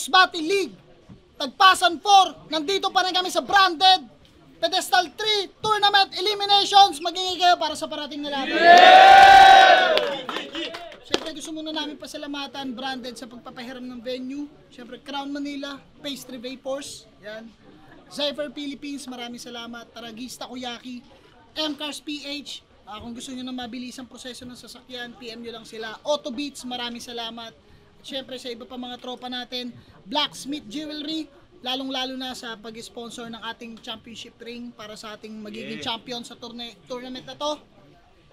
Lotus Battle League. Tagpasan 4, nandito pa rin kami sa branded. Pedestal 3, tournament eliminations. Magingay kayo para sa parating na laban. Siyempre gusto muna namin pasalamatan branded sa pagpapahiram ng venue. Siyempre Crown Manila, Pastry Vapors, yan. Zypher Philippines, maraming salamat. Taragista Kuyaki, M-Cars PH. Kung gusto nyo na mabilis ang proseso ng sasakyan, PM nyo lang sila. Auto Beats, maraming salamat. Siyempre sa iba pa mga tropa natin, Blacksmith Jewelry, lalong-lalo na sa pag-sponsor ng ating championship ring para sa ating magiging champion sa tournament na to.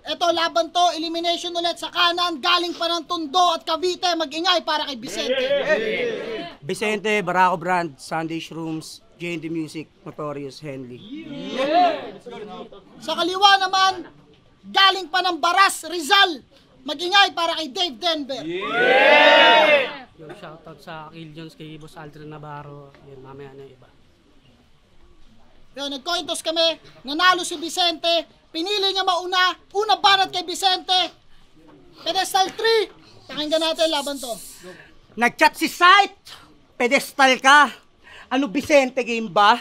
Ito, laban to, elimination ulit sa kanan, galing pa ng Tondo at Cavite, mag-ingay para kay Vicente. Vicente, Barako Brand, Sunday Shrooms, J&D Music, Notorious Henley. Sa kaliwa naman, galing pa ng Baras, Rizal, mag-ingay para kay Dave Denver. Yung shoutout sa Kill Jones kay Boss Aldrin Navarro. Yun, mamaya na yung iba. Yun, nag-cointos kami, nanalo si Vicente, pinili niya mauna, una banat kay Vicente. Pedestal 3, pakinggan natin laban to. Nag-chat si Sight! Pedestal ka! Ano Vicente game ba?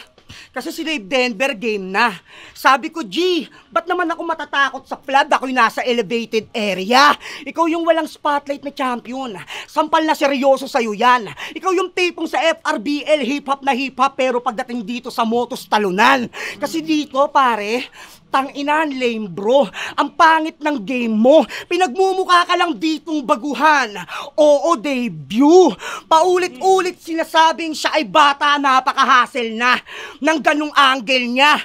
Kasi si Dave Denver game na. Sabi ko, G, ba't naman ako matatakot sa flood? Ako'y nasa elevated area. Ikaw yung walang spotlight na champion. Sampal na seryoso sa'yo yan. Ikaw yung tipong sa FRBL, hip-hop na hip-hop, pero pagdating dito sa motos, talunan. Kasi dito, pare, tang-inan, lame bro. Ang pangit ng game mo. Pinagmumukha ka lang ditong baguhan. Oo, debut. Paulit-ulit sinasabing siya ay bata, napaka-hassle na ng ganung angle niya.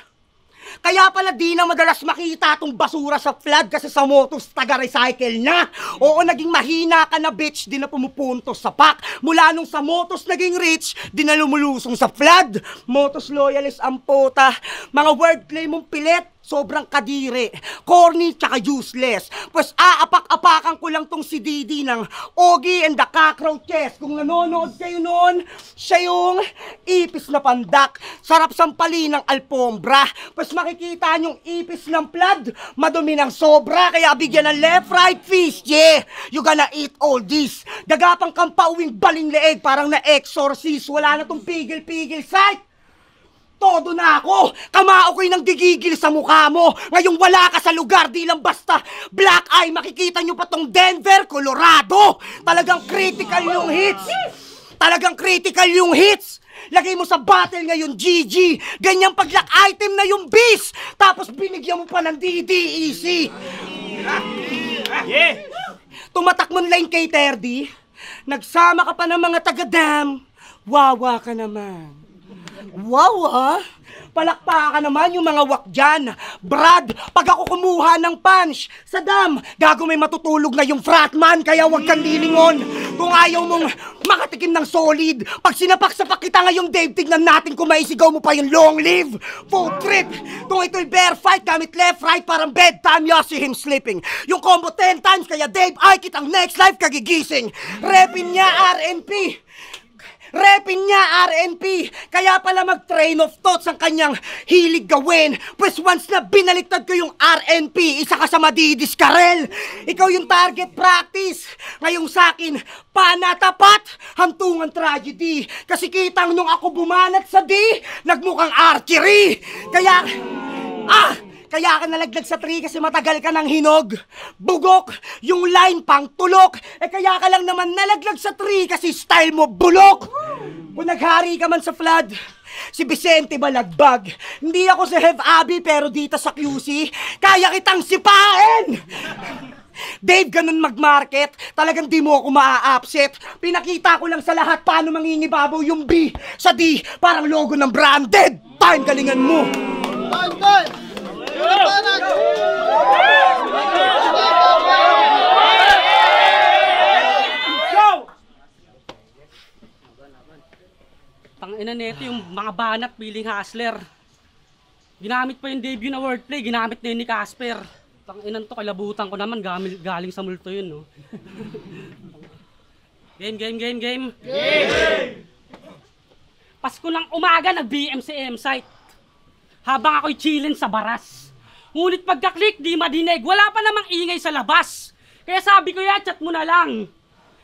Kaya pala di na madalas makita tong basura sa flood kasi sa motos taga-recycle na. Oo, naging mahina ka na bitch, di na pumupuntos sa pack. Mula nung sa motos naging rich, di na lumulusong sa flood. Motos loyalist ang puta. Mga wordplay mong pilit, sobrang kadiri, corny tsaka useless. Pues aapak-apakan ko lang tong si Didi ng Ogie and the Cockroaches. Kung nanonood kayo noon, siya yung ipis na pandak. Sarap sampali ng alpombra. Pues makikita niyong ipis ng flood, madumi ng sobra. Kaya bigyan ng left, right, fist, yeah. You gonna eat all this. Gagapang kang pauwing baling leeg, parang na-exorcist. Wala na tong pigil-pigil, sight. Todo na ako! Kamao ko'y nang gigigil sa mukha mo! Ngayong wala ka sa lugar, di lang basta black eye, makikita nyo pa tong Denver, Colorado! Talagang critical yung hits! Talagang critical yung hits! Lagay mo sa battle ngayon, GG! Ganyang pag-lock item na yung beast! Tapos binigyan mo pa ng DDEC! Yeah! Tumatak mo nila yung K30, nagsama ka pa ng mga taga-dam, wawa ka naman. Wow, ha? Palakpakan naman yung mga wak dyan. Brad, pag ako kumuha ng punch sa dam, gago may matutulog na yung fratman, kaya wag kang lilingon. Kung ayaw mong makatikim ng solid, pag sinapak-sapak kita ngayong Dave, tignan natin kung maisigaw mo pa yung long live. Full trip. Kung ito'y bear fight, gamit left, right, parang bedtime, you see him sleeping. Yung combo 10 times, kaya Dave, ay kitang next life kagigising. Repin niya RNP. Repin niya RNP, kaya pala mag-train of thoughts ang kanyang hilig gawin. Pues once na binaliktad ko yung RNP, isa ka sa madidiskarel. Ikaw yung target practice. Ngayong sakin, panatapat, hantungan tragedy. Kasi kitang nung ako bumanat sa D, nagmukhang archery. Kaya ka nalaglag sa tree kasi matagal ka ng hinog. Bugok, yung line pang tulok. Kaya ka lang naman nalaglag sa tree kasi style mo bulok. Kung naghari ka man sa flood, si Vicente balagbag. Hindi ako si Hev Abi pero dito sa QC, kaya kitang sipain! Dave, ganun mag-market. Talagang di mo ako maa-upset. Pinakita ko lang sa lahat paano mangingibabaw yung B sa D. Parang logo ng branded. Time, galingan mo. Time! Tangina nito yung mga banat feeling hustler. Ginamit pa yung debut na wordplay, ginamit na yun ni Casper. Tanginan to, kalabutan ko naman, galing sa multo yun, no? Game! Pasko ng umaga, nag-BM si M-Site. Habang ako'y chillin sa baras. Ngunit pagka-click, di madinig. Wala pa namang ingay sa labas. Kaya sabi ko chat mo na lang.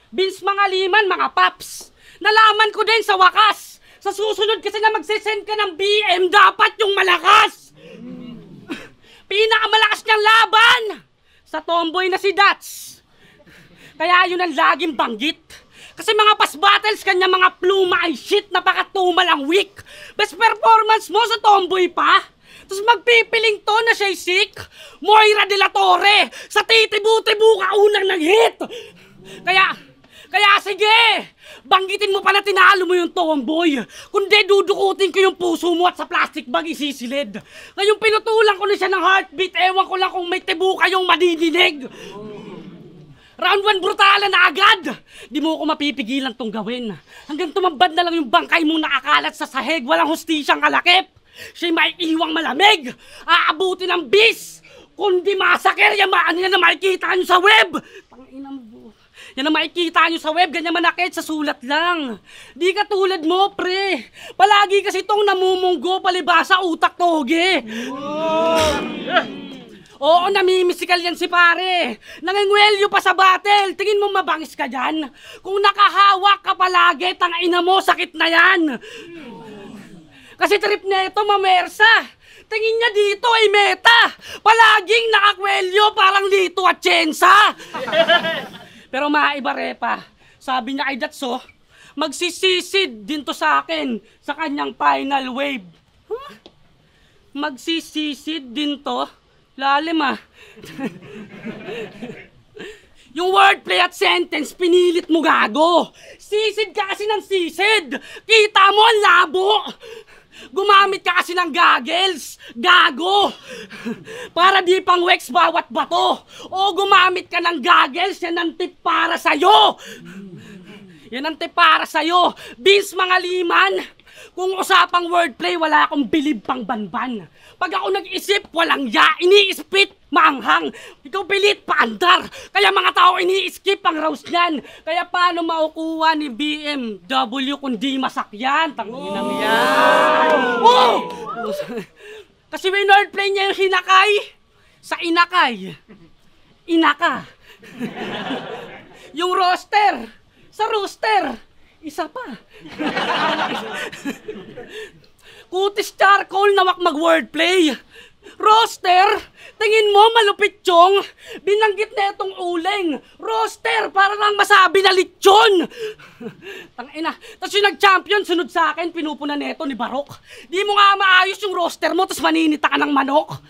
Vince mga liman, mga paps. Nalaman ko din sa wakas. Sa susunod kasi na magsisend ka ng BM, dapat yung malakas. Pinakamalakas niyang laban sa tomboy na si Dats. Kaya yun ang laging banggit. Kasi mga past battles kanya mga pluma ay shit, napakatumal ang weak. Best performance mo sa tomboy pa. Tapos magpipiling to na siya'y sick. Moira de la Torre, sa titibu-tibu ka unang nag-hit. Kaya sige, banggitin mo pa na tinalo mo yung tomboy. Kundi dudukutin ko yung puso mo at sa plastic bag isisilid. Ngayong pinutulan ko na siya ng heartbeat, ewan ko lang kung may tibu kayong madidinig. Round 1 brutalan na agad. Di mo ko mapipigilan tong gawin. Hanggang tumambad na lang yung bangkay mong nakakalat sa sahig, walang hustisyang kalakip. Siya'y maiiwang malamig. Aabuti ng bis. Kundi masakir, yan na makikita nyo sa web. Tangina mo. Yan ang makikita nyo sa web, ganyan manakit sa sulat lang. Di ka tulad mo, pre. Palagi kasi itong namumunggo, palibasa, utak toge. Oo, namimisikal yan si pare. Nangingwelyo pa sa battle. Tingin mo mabangis ka dyan? Kung nakahawak ka palagi, tangina mo, sakit na yan. Kasi trip na ito, mamersa. Tingin niya dito ay meta. Palaging nakakwelyo, parang Lito at Chensa. Pero maiba repa, sabi niya kay Datso, magsisisid din to sa akin sa kanyang final wave. Huh? Magsisisid din to? Lalim ah. Yung wordplay at sentence, pinilit mo gago. Sisid ka kasi ng sisid. Kita mo ang labo. Gumamit ka kasi ng goggles, gago! Para di pang wax bawat bato. O gumamit ka ng goggles, yan ang tip para sa'yo! Yan ang tip para sa'yo. Vince mga liman, kung usapang wordplay, wala akong bilib pang banban. Pag ako nag-isip, walang ya, ini-spit, maanghang. Ikaw pilit, paandar. Kaya mga tao ini-skip ang roast niyan. Kaya paano maukuha ni BMW kung di masakyan? Tanginang yan. Oh! Kasi may wordplay niya yung hinakay. Sa inakay. Inaka. Yung roaster. Sa rooster. Isa pa. Kutis charcoal na mag-wordplay. Roaster, tingin mo malupit yung binanggit na itong uling. Roaster, para lang masabi na lechon. Tangina. Tapos yung nag-champion, sunod sa akin, pinupuna neto ni Barok. Di mo nga maayos yung roaster mo, tapos maninita ka ng manok.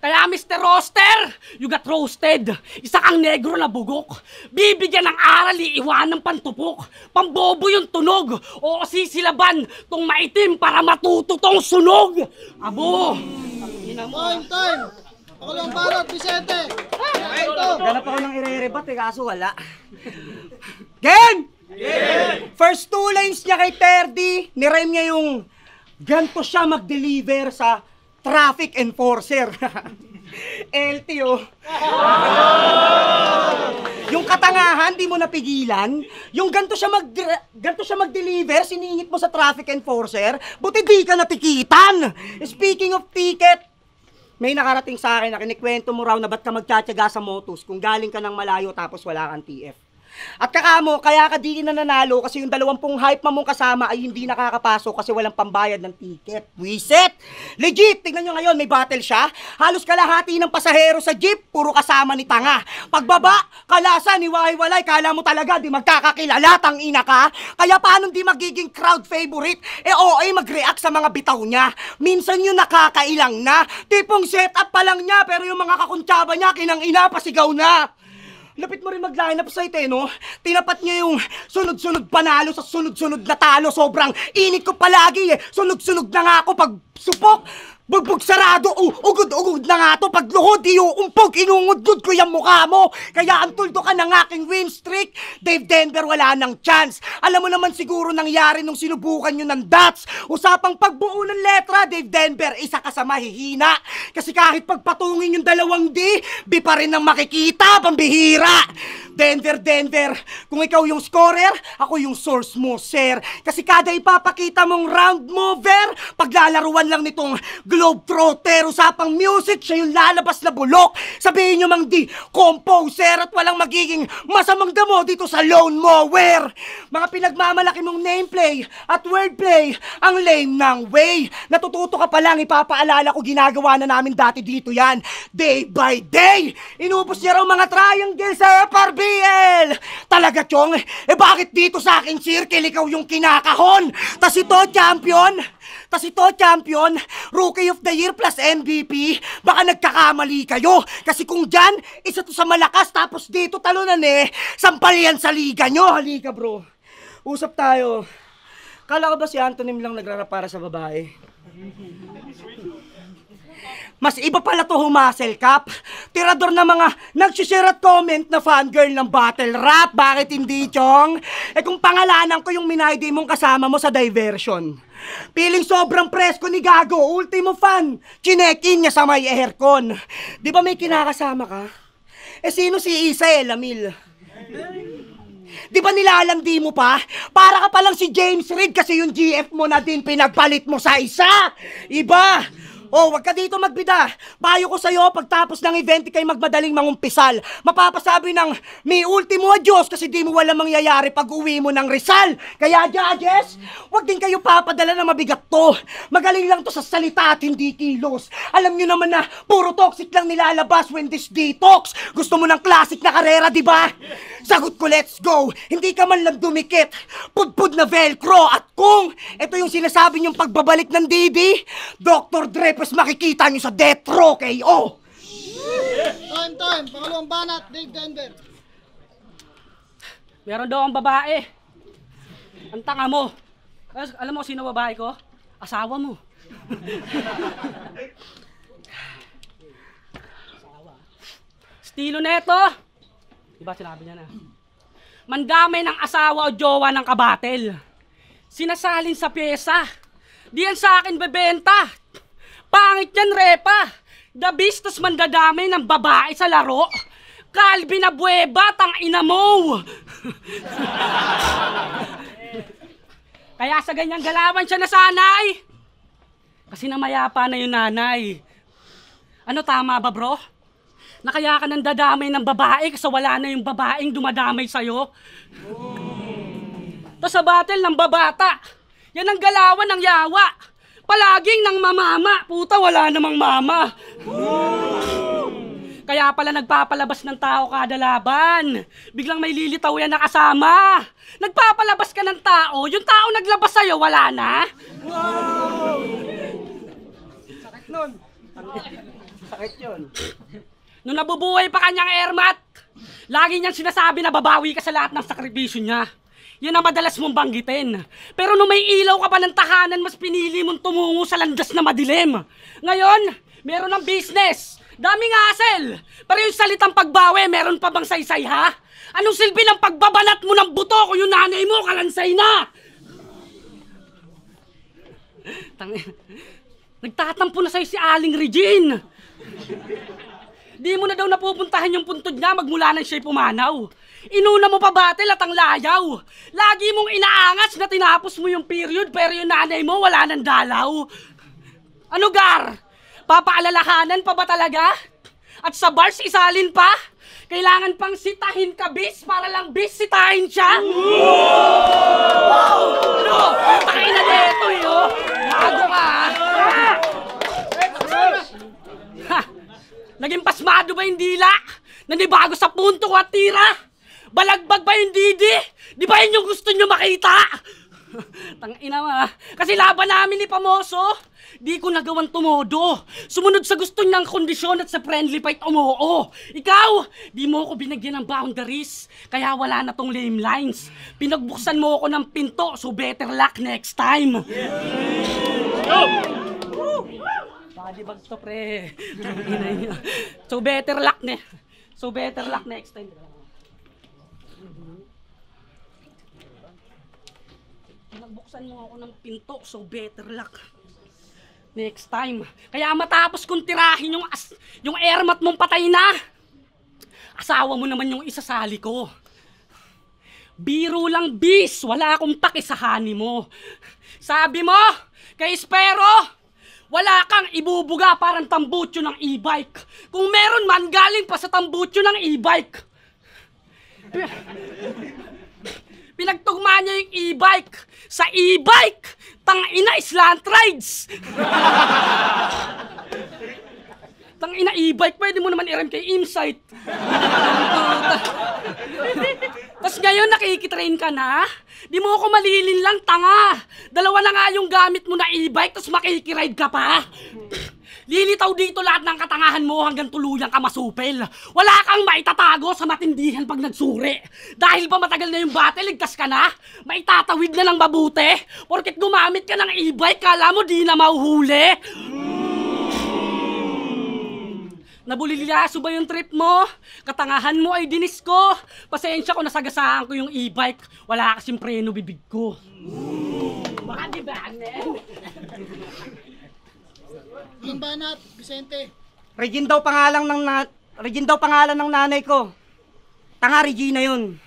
Kaya Mr. Roaster, you got roasted. Isa kang negro na bugok. Bibigyan ng aral, iiwan ng pantupok. Pambobo yung tunog. O sisilaban tong maitim para matuto tong sunog. Abo! Time! Ako lang parot, Vicente! Ganap ako ng ire-rebat kaso wala. Gen! First 2 lines niya kay Terdy, nirime niya yung ganto siya mag-deliver sa traffic enforcer. LTO. Yung katangahan, di mo napigilan. Yung ganto siya mag-deliver, siningit mo sa traffic enforcer, buti di ka natikitan. Speaking of ticket, may nakarating sa akin na kinikwento mo raw na ba't ka magtsatsaga sa motos kung galing ka ng malayo tapos wala kang TF. At kakamo, kaya ka di na nanalo kasi yung 20 hype mong kasama ay hindi nakakapasok kasi walang pambayad ng ticket. Wiset! Legit! Tingnan nyo ngayon, may battle siya. Halos kalahati ng pasahero sa jeep, puro kasama ni tanga. Pagbaba, kalasa, niwahiwalay, kala mo talaga di magkakakilala, tangina ka. Kaya paano di magiging crowd favorite? OA mag-react sa mga bitaw niya. Minsan yun nakakailang na. Tipong setup pa lang niya, pero yung mga kakuntsaba niya, kinang-ina, pasigaw na. Lapit mo rin mag-line up site no? Tinapat niya yung sunod-sunod panalo sa sunod-sunod na talo. Sobrang init ko palagi Sunod-sunod na nga ako pag supok. Bugbog sarado, ugod-ugod na nga to. Pag luhod, iuumpog, inungudgod ko yung mukha mo. Kaya ang tuldo ka ng aking win streak. Dave Denver, wala nang chance. Alam mo naman siguro nangyari nung sinubukan nyo ng dots. Usapang pagbuo ng letra, Dave Denver, isa ka sa mahihina. Kasi kahit pagpatungin yung 2 D, B pa rin ang makikita, pambihira. Denver, kung ikaw yung scorer, ako yung source mo, sir. Kasi kada ipapakita mong round mover, paglalaruan lang nitong globetrotter, usapang music, siya yung lalabas na bulok. Sabihin nyo mang di composer at walang magiging masamang damo dito sa lone mower. Mga pinagmamalaki mong nameplay at wordplay, ang lame ng way. Natututo ka pa lang, ipapaalala ko, ginagawa na namin dati dito yan. Day by day, inubos niya raw mga triangle sa FRBL. Talaga, Chong? Bakit dito sa aking circle ikaw yung kinakahon? Tas ito, champion, Rookie of the Year plus MVP, baka nagkakamali kayo. Kasi kung dyan, isa to sa malakas, tapos dito talunan sampal yan sa liga nyo. Halika, bro. Usap tayo. Kala ko ba si Antonym lang nagrarap para sa babae? Mas iba pala to humuscle cap. Tirador na mga nagsishare at comment na fangirl ng battle rap. Bakit hindi, Chong? Kung pangalanan ko yung minaydi mong kasama mo sa diversion. Piling sobrang presko ni Gago, ultimo fan. Chinekin niya sa may aircon. Di ba may kinakasama ka? Sino si Isa Lamil? Di ba nilalandi mo pa? Para ka palang si James Reid kasi yung GF mo na din pinagpalit mo sa isa. Iba! Oh, wag ka dito magbida. Payo ko sa'yo, pagtapos ng event, kay magmadaling mangumpisal. Mapapasabi ng may ultimo Diyos kasi di mo walang mangyayari pag uwi mo ng Rizal. Kaya, judges, wag din kayo papadala na mabigat to. Magaling lang to sa salita at hindi kilos. Alam nyo naman na puro toxic lang nilalabas when this detox. Gusto mo ng classic na karera, di ba? Sagot ko, let's go. Hindi ka man lang dumikit. Pudpud na velcro. At kung ito yung sinasabi nyong pagbabalik ng Didi, Dr. Dre, mas makikita nyo sa Death Row KO. Time. Pangalawang banat, Dave Denver. Meron daw ang babae. Ang tanga mo. Alam mo sino babae ko? Asawa mo. Estilo neto. Diba sinabi niya na? Mandamay ng asawa o jowa ng kabatel. Sinasalin sa pyesa. Di yan sa akin bebenta. Pangit yan, Repa. The Beast, mandadamay ng babae sa laro. Calvin Abueva, tang ina mo. Kaya sa ganyang galawan siya nasanay. Kasi namayapa na yung nanay. Ano, tama ba, bro? Na kaya ka nang dadamay ng babae kasi wala na yung babaeng dumadamay sa'yo. To sa battle ng babata. Yan ang galawan ng yawa. Palaging nang mamama. Puta, wala namang mama. Kaya pala nagpapalabas ng tao kada laban. Biglang may lilitaw yan na kasama. Nagpapalabas ka ng tao, yung tao naglabas sa'yo, wala na. Sakit nun. Sakit yun. Nung nabubuhay pa kanyang airmat, lagi niyang sinasabi na babawi ka sa lahat ng sakripisyo niya. Yan ang madalas mong banggitin. Pero nung may ilaw ka pa ng tahanan, mas pinili mong tumungo sa landas na madilim. Ngayon, meron ng business. Daming hassle. Pero yung salitang pagbawi, meron pa bang saysay, ha? Anong silbi ng pagbabanat mo ng buto kung yung nanay mo kalansay na? Nagtatampo na sa'yo si Aling Regine. Di mo na daw napupuntahan yung puntod niya magmula nang siya'y pumanaw. Inuna mo pa battle at ang layaw. Lagi mong inaangas na tinapos mo yung period pero yung nanay mo wala nang dalaw. Ano, Gar? Papaalalahanan pa ba talaga? At sa bars isalin pa? Kailangan pang sitahin ka, bis, para lang bis sitahin siya? Wow! Ano? Takin na dito, yo! Bago ka, ha? Naging pasmado ba yung dila? Nanibago sa punto ko at tira? Balagbag ba yung Didi? Di ba yun yung gusto nyo makita? Tangina ma. Kasi laban namin ni Pamoso. Di ko nagawan tumodo. Sumunod sa gusto niyang kondisyon at sa friendly fight umoo. Ikaw, di mo ako binagyan ng boundaries. Kaya wala na tong lame lines. Pinagbuksan mo ako ng pinto, so better luck next time. Body bag to, pre. So better luck next time. Nagbuksan mo ako ng pinto, so better luck next time. Kaya matapos kong tirahin yung airmat mong patay na, Asawa mo naman yung isasali ko. Biro lang, bis. Wala akong paki sa honey mo. Sabi mo, kay Espero, wala kang ibubuga parang tambutso ng e-bike. Kung meron man, galing pa sa tambutso ng e-bike. Pinagtugma niya yung e-bike. Sa e-bike, tangina slant rides. Tangina e-bike, pwede mo naman i-rem kay Insight. Tapos ngayon nakikitrain ka na? Di mo ako malilin lang, tanga. Dalawa na nga yung gamit mo na e-bike, tapos makikiride ka pa. Lilitaw dito lahat ng katangahan mo hanggang tuluyang ka masupel. Wala kang maitatago sa matindihan pag nagsuri. Dahil ba matagal na yung battle, ligtas ka na? Maitatawid na ng mabuti? Porket gumamit ka ng e-bike, kala mo di na mauhuli? Nabulilyaso ba yung trip mo? Katangahan mo ay dinis ko. Pasensya ko, nasagasaan ko yung e-bike. Wala kasing preno bibig ko. Baka di ba, Ilang banat, Vicente? Regine daw pangalan ng nanay ko. Tanga, Regina yun.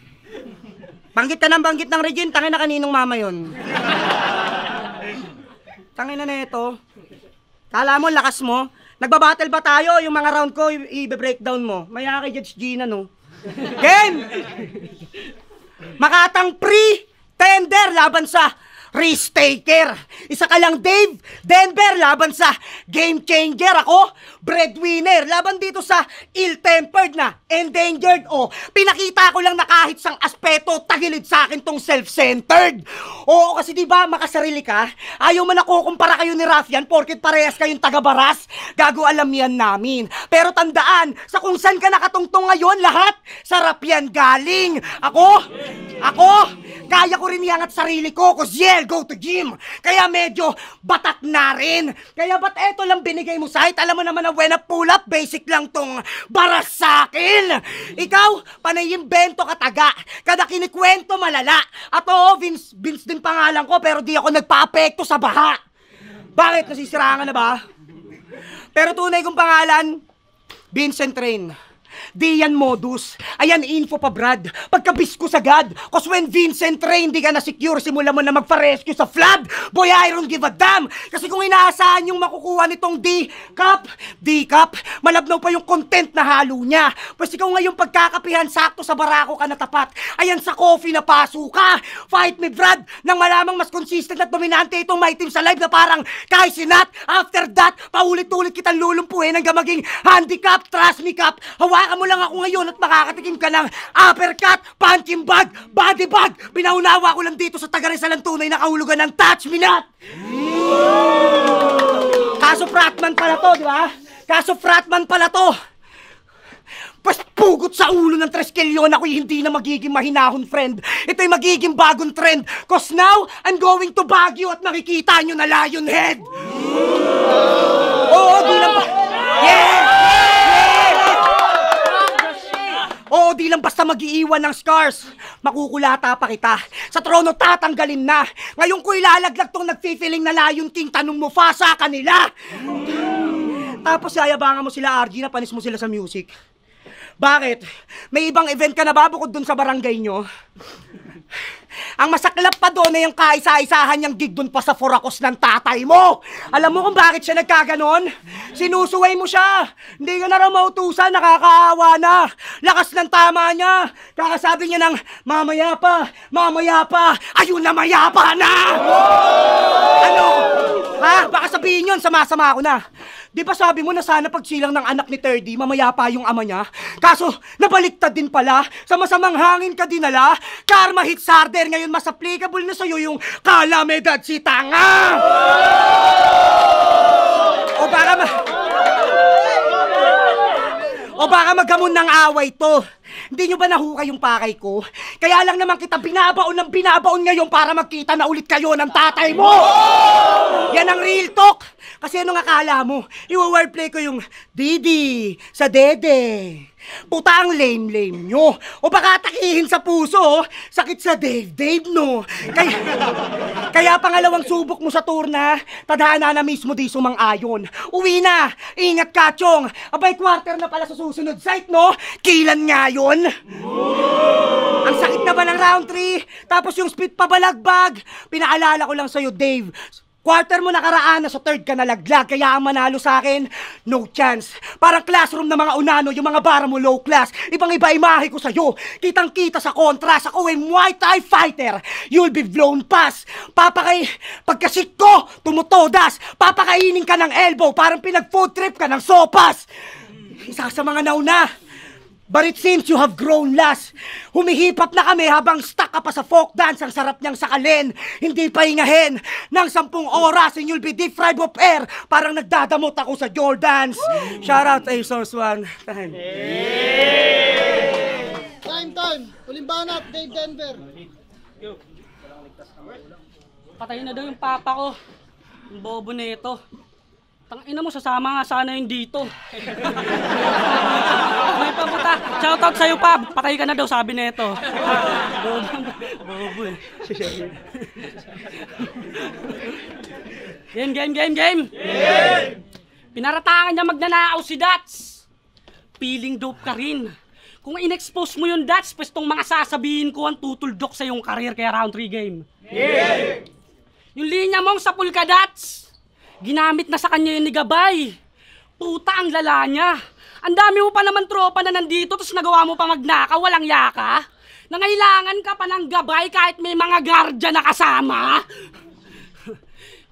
Banggit ka ng banggit ng Regine, tangin na kaninong mama yun. Tangin na neto. Kala mo, lakas mo? Nagbabattle ba tayo? Yung mga round ko, i-breakdown mo. Maya kay Judge Gina, no? Game! Makatang pre-tender laban sa risk taker. Isa ka lang, Dave. Denver laban sa game changer. Ako, breadwinner. Laban dito sa ill-tempered na endangered. O, pinakita ko lang na kahit sang aspeto, tagilid sa akin tong self-centered. Oo, kasi diba, makasarili ka? Ayaw man ako kumpara kayo ni Rafian porket parehas kayong taga-baras. Gago, alam yan namin. Pero tandaan, sa kung saan ka nakatungtong ngayon, lahat, sarap yan galing. Ako, kaya ko rin iangat sarili ko, cause yeah, go to gym. Kaya medyo batak na rin. Kaya ba't eto lang binigay mo sa height? Alam mo naman na when I pull up, basic lang tong baras sa akin. Ikaw, panay-imbento ka taga. Kada kinikwento malala. At oo, Vince din pangalan ko, pero di ako nagpa-apekto sa baha. Bakit? Nasisiraan na ba? Pero tunay kong pangalan, Vincent Train. Di yan modus. Ayan info pa, Brad. Pagkabis ko sagad. Cause when Vincent Train, di ka na secure, simula mo na magpa-rescue sa flood. Boy, I don't give a damn. Kasi kung inaasahan yung makukuha nitong D-Cup, malabnaw pa yung content na halo niya. Pwes ikaw ngayong pagkakapihan, sakto sa barako ka na tapat. Ayan sa coffee na paso ka. Fight me, Brad, nang malamang mas consistent at dominante itong my team sa live na parang kahit sinat. After that, paulit-ulit kitang lulumpuhin hanggang maging handicap, trust me, Cup. Hawakan mo lang ako ngayon at makakatikim ka ng uppercut, punching bag, body bag. Pinaunawa ko lang dito sa taga-Rizal tunay na kahulugan ng touch me not. Kaso fratman pala to, di ba? Kaso fratman pala to. Pas pugot sa ulo ng Treskelyon, ako'y hindi na magiging mahinahon, friend. Ito'y magiging bagong trend. Cause now, I'm going to Baguio at makikita nyo na Lionhead. Oo, di lang ba? Yeah! Oo, di lang basta mag-iiwan ng scars. Makukulata pa kita. Sa trono tatanggalin na. Ngayon ko ilalaglag tong nagfi-feeling na Lion King. Tanong mo, Fasa kanila. Tapos yayabangan mo sila, RG, na panis mo sila sa music. Bakit? May ibang event ka na ba bukod dun sa barangay nyo? Ang masaklap pa doon ay yung kaisa-isahan niyang gig doon pa sa Foracos ng tatay mo. Alam mo kung bakit siya nagkaganon? Sinusuway mo siya. Hindi ka na raw mautusan, nakakaawa na. Lakas ng tama niya. Kakasabi niya ng mamaya pa. Ayun na, mayapa na. Ano? Ha? Baka sabihin yun, sama-sama ako na. Di ba sabi mo na sana pagsilang ng anak ni Terdy, mamaya pa yung ama niya? Kaso, nabaliktad din pala. Sa masamang hangin ka dinala. Karma hits harder. Ngayon mas applicable na sa'yo yung kalamidad si tanga. O baka maghamon ng away to. Hindi nyo ba nahukay yung pakay ko? Kaya lang naman kita binabaon ng binabaon ngayon para magkita na ulit kayo ng tatay mo! Yan ang real talk! Kasi anong akala mo? Iwa-wordplay ko yung Didi sa Dede. Puta ang lame-lame nyo. O baka takihin sa puso, sakit sa Dave, no? Kaya pangalawang subok mo sa tour na, tadhana na mismo di sumang-ayon. Uwi na! Ingat ka, Chong! Abay, quarter na pala sa susunod site, no? Kilan nga yun? Ang sakit na ba ng round 3? Tapos yung speed pabalagbag? Pinaalala ko lang sa'yo, Dave. Quarter mo nakaraan na sa third ka nalaglag, kaya ang manalo sa akin, no chance. Parang classroom na mga unano, yung mga bara mo low class. Ibang-iba imahe ko sa'yo. Kitang-kita sa contrast, ako ay Muay Thai fighter. You'll be blown past. Pagkasit ko, tumutodas. Papakainin ka ng elbow, parang pinag-food trip ka ng sopas. Isa sa mga nauna. But it seems you have grown less. Humihipap na kami habang stuck ka pa sa folk dance. Ang sarap niyang sakalin, hindi pahingahin. Nang 10 oras and you'll be deprived of air. Parang nagdadamot ako sa Jordans. Shout out A Source One. Time. Time. Huling banat, Dave Denver. Patayin na daw yung papa ko. Yung bobo na ito. Tangina mo, sasama nga sana yung dito. May paputa. Shoutout sa'yo, pa. Patay ka na daw, sabi na ito. Bobo eh. Game! Pinaratangan niya magnanakaw si Dats. Feeling dope ka rin. Kung in-expose mo yung Dats, pues tong mga sasabihin ko ang tutuldok sa yung career kaya round 3 game. Yung linya mong sa pulka Dats. Ginamit na sa kanya yung nigabay. Puta ang lala niya. Ang dami mo pa naman tropa na nandito tapos nagawa mo pa magnakaw, walang yaka. Nangailangan ka pa ng gabay kahit may mga gardya na kasama.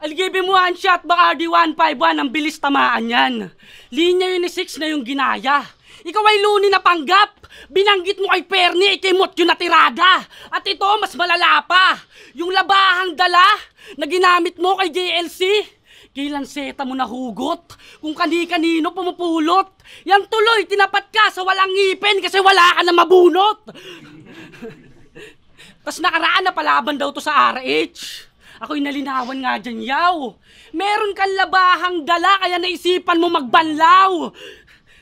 I'll give him one shot, baka di 151, ang bilis tamaan yan. Linya yun ni 6 na yung ginaya. Ikaw ay luni na panggap. Binanggit mo kay Perni, ikimot yung natirada. At ito, mas malala pa. Yung labahang dala na ginamit mo kay JLC. Kailan seta mo nahugot? Kung kani-kanino pumupulot? Yang tuloy, tinapat ka sa walang ngipin kasi wala ka na mabunot. Tas nakaraan na palaban daw to sa RH. Ako'y nalinawan nga dyan, yaw. Meron kang labahang dala kaya naisipan mo magbanlaw.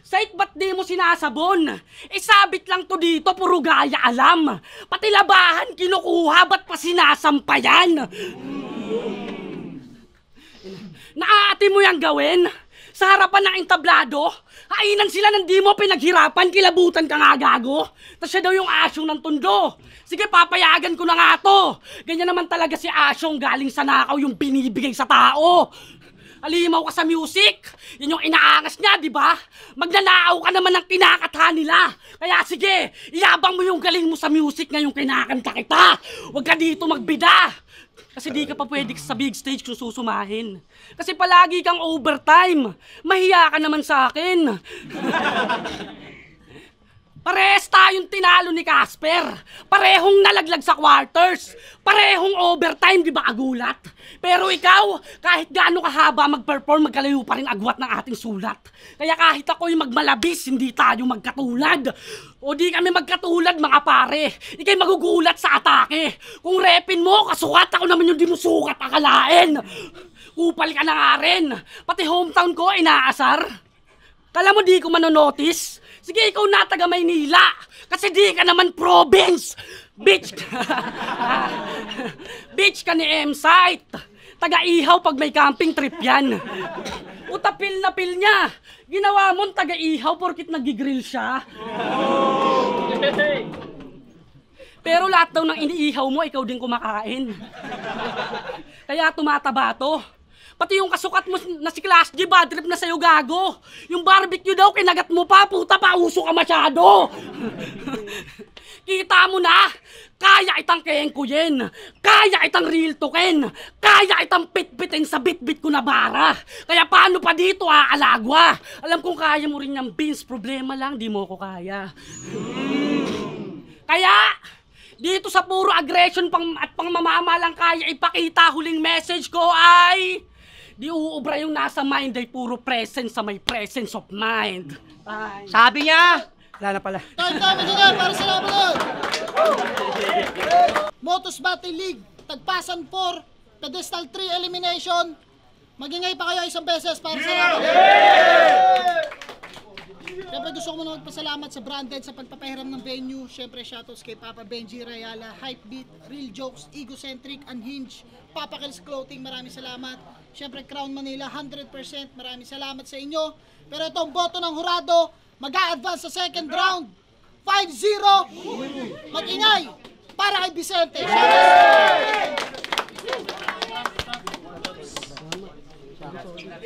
Sait ba't di mo sinasabon? Sabit lang to dito, puro gaya alam. Pati labahan kinukuha, ba't pa sinasampayan? Naaati mo yang gawin? Sa harapan ng entablado? Hainan sila ng di mo pinaghirapan, kilabutan ka nga gago. Tapos siya daw yung asyong ng tundo. Sige, papayagan ko na nga to. Ganyan naman talaga si asyong galing sa nakaw yung binibigay sa tao. Alimaw ka sa music. Yan yung inaangas niya, di ba? Magnanaaw ka naman ng kinakatha nila. Kaya sige, iyabang mo yung galing mo sa music ngayong kinakanta kita. Huwag ka dito magbida. Kasi di ka pa pwede sa big stage kung susumahin. Kasi palagi kang overtime. Mahiya ka naman sa akin. Parehas tayong tinalo ni Casper. Parehong nalaglag sa quarters. Parehong overtime, di ba agulat? Pero ikaw, kahit gaano kahaba mag-perform, magkalayo pa rin agwat ng ating sulat. Kaya kahit ako'y magmalabis, hindi tayo magkatulad. O di kami magkatulad mga pare. Ika'y magugulat sa atake. Kung repin mo, kasukat ako naman yung di mo sukat akalain. Kupal ka na nga rin. Pati hometown ko, inaasar. Kala mo di ko manonotice? Sige, ikaw na taga Maynila. Kasi di ka naman province. Bitch ka. Bitch ka ni M-Site. Taga-ihaw pag may camping trip yan. Utapil na pil niya. Ginawa mong taga-ihaw porkit nagigrill siya. Pero lahat daw ng iniihaw mo, ikaw din kumakain. Kaya tumataba to. Pati yung kasukat mo na si Class G, bad trip na sa'yo gago. Yung barbecue daw, kinagat mo pa, puta pa, uso ka masyado. Kita mo na, kaya itang kengkuyin, kaya itang real token, kaya itang pitbitin sa bitbit ko na bara. Kaya paano pa dito aalagwa? Alam kong kaya mo rin yung beans, problema lang, di mo ko kaya. Kaya, dito sa puro aggression at pangmamamalang kaya ipakita, huling message ko ay... Di uubra yung nasa mind ay puro presence sa may presence of mind. Ay. Sabi niya, Wala na pala. Time namin din para sa laban. Motos Battle League, Tagpasan 4, Pedestal 3 elimination. Magingay pa kayo isang beses para sa laban. Siyempre gusto ko muna magpasalamat sa Branded sa pagpapahiram ng venue. Siyempre shoutouts kay Papa Benji Rayala, Hypebeat, Real Jokes, Egocentric, Unhinged, Papa Kills Clothing, maraming salamat. Siyempre Crown Manila, 100%, maraming salamat sa inyo. Pero itong boto ng hurado, mag-a-advance sa second round, 5-0. Mag-ingay para kay Vicente.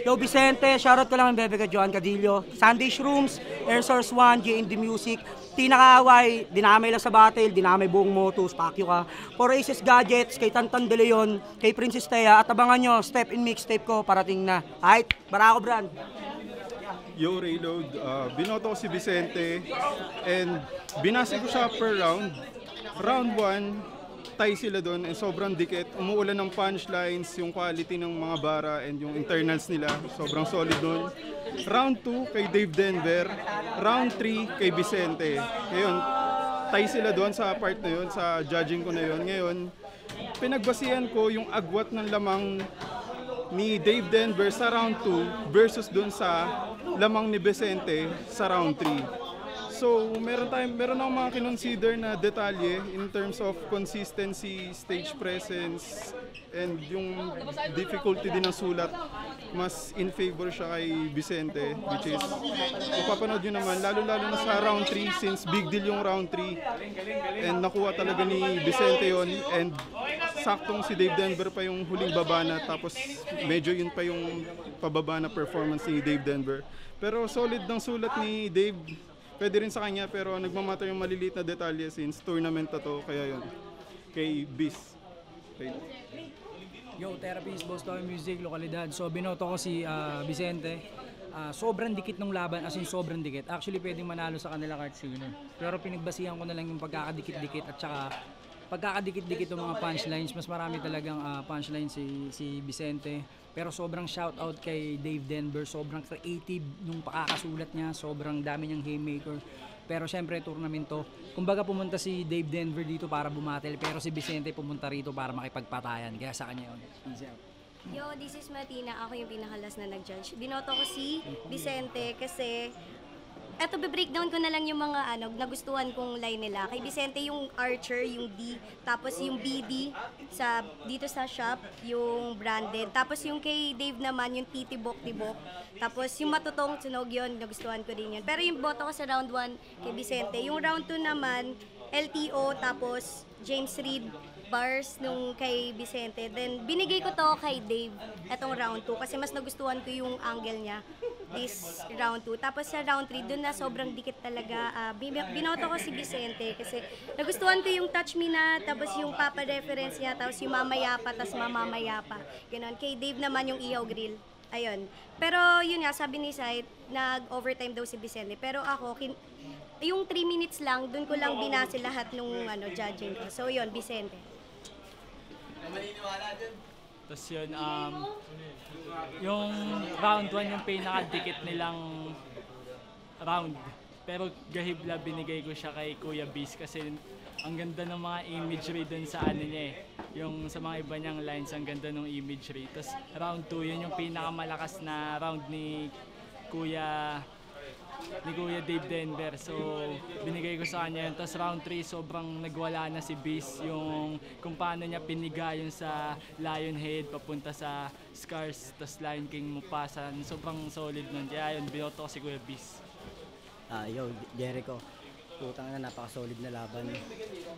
Yo Vicente, shoutout ko lang ang bebe ka Joan Cadillo, Sunday Shrooms, Air Source 1, J in the Music, Tina Kaaway, dinamay lang sa battle, dinamay buong motos, pakyo ka. For Aces Gadgets, kay Tantan De Leon, kay Princess Thea, at abangan nyo, Step in Mixtape ko, parating na. Alright, Barako Brand. Yo, Reload. Binoto ko si Vicente and binasi ko siya per round. Round 1, tie sila doon and sobrang dikit. Umuulan ng punchlines, yung quality ng mga bara and yung internals nila. Sobrang solid doon. Round 2 kay Dave Denver. Round 3 kay Vicente. Ngayon, tie sila doon sa part na yun, sa judging ko na yun. Ngayon, pinagbasihan ko yung agwat ng lamang ni Dave Denver sa round 2 versus doon sa lamang ni Vicente sa round 3. So, meron akong mga kinonsider na detalye in terms of consistency, stage presence, and yung difficulty din ng sulat. Mas in favor siya kay Vicente, which is, mapapanood nyo naman, lalo-lalo na sa round 3, since big deal yung round 3, and nakuha talaga ni Vicente yon and saktong si Dave Denver pa yung huling baba na, tapos medyo yun pa yung pababa na performance ni Dave Denver. Pero solid ng sulat ni Dave. Pwede rin sa kanya, pero nagmamatter yung maliliit na detalye since tournament na to, kaya yun. Kay Bis. Okay. Yo, Therapist, Boss Toy Music, lokalidad. So, binoto ko si Vicente. Sobrang dikit ng laban, as in sobrang dikit. Actually, pwedeng manalo sa kanila kahit sino. Pero pinagbasihan ko na lang yung pagkakadikit-dikit at saka pagkakadikit-dikit ng mga punchlines. Mas marami talagang punchline si Vicente. Pero sobrang shoutout kay Dave Denver, sobrang creative nung pakakasulat niya, sobrang dami niyang haymaker. Pero syempre tournament to. Kumbaga pumunta si Dave Denver dito para bumatel, pero si Vicente pumunta rito para makipagpatayan. Kaya sa kanya yun. Easy out. Yo, this is Martina. Ako yung pinakalas na nag-judge. Binoto ko si Vicente kasi eto, be-breakdown ko na lang yung mga nagustuhan kong line nila. Kay Vicente yung Archer, yung D, tapos yung BD dito sa shop, yung Branded. Tapos yung kay Dave naman, yung Titibok-Tibok. Tapos yung Matutong Sunog yun, nagustuhan ko din yun. Pero yung boto ko sa round 1 kay Vicente. Yung round 2 naman, LTO, tapos James Reid, bars nung kay Vicente. Then binigay ko to kay Dave, etong round 2, kasi mas nagustuhan ko yung angle niya this round 2. Tapos sa round 3, dun na sobrang dikit talaga. Binoto ko si Vicente kasi nagustuhan ko yung Touch Me Na, tapos yung Papa reference niya, tapos yung Mamaya Pa, tapos Mamamaya Pa. Ganon. Kay Dave naman yung Ihaw Grill. Ayun. Pero yun nga, sabi ni Said, nag-overtime daw si Vicente. Pero ako, yung 3 minutes lang, dun ko lang binase lahat nung judging ko. So yun, Vicente. Tapos yun, yung round 1 yung pinakadikit nilang round. Pero gahibla binigay ko siya kay Kuya Bis kasi ang ganda ng mga imagery dun sa niya eh. Yung sa mga iba niyang lines, ang ganda ng imagery. Tapos round 2, yun yung pinakamalakas na round ni Kuya Dave Denver. So, binigay ko sa kanya yun. Tapos round 3, sobrang nagwala na si Beast. Yung kung paano niya piniga yun sa Lionhead papunta sa Scars, tapos Lion King Mufasa. Sobrang solid nun. Kaya yun, binoto ko si Kuya Beast. Yo, Jericho. Putang na, napaka-solid na laban.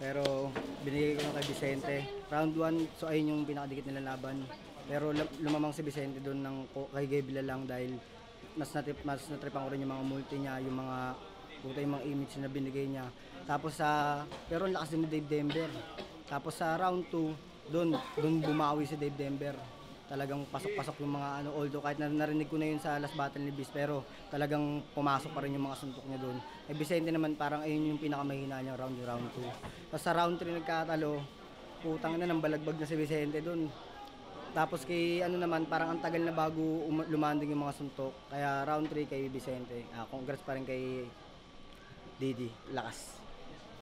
Pero binigay ko lang kay Vicente. Round 1, so ayun yung pinakadikit nila laban. Pero lumamang si Vicente doon kay Gabriel lang dahil mas natripan ko rin yung mga multi niya, yung mga image na binigay niya. Tapos pero ang lakas din ni Dave Denver. Tapos sa round 2, doon bumawi si Dave Denver. Talagang pasok-pasok yung mga although kahit narinig ko na yun sa last battle ni Beast, pero talagang pumasok pa rin yung mga suntok niya doon. Eh Vicente naman parang ayun yung pinakamahina niya round 2. Tapos sa round 3 nagkatalo, putang na nang balagbag na si Vicente doon. Tapos kay naman parang ang tagal na bago lumanding yung mga suntok. Kaya round 3 kay Vicente. Congrats pa rin kay Didi, lakas.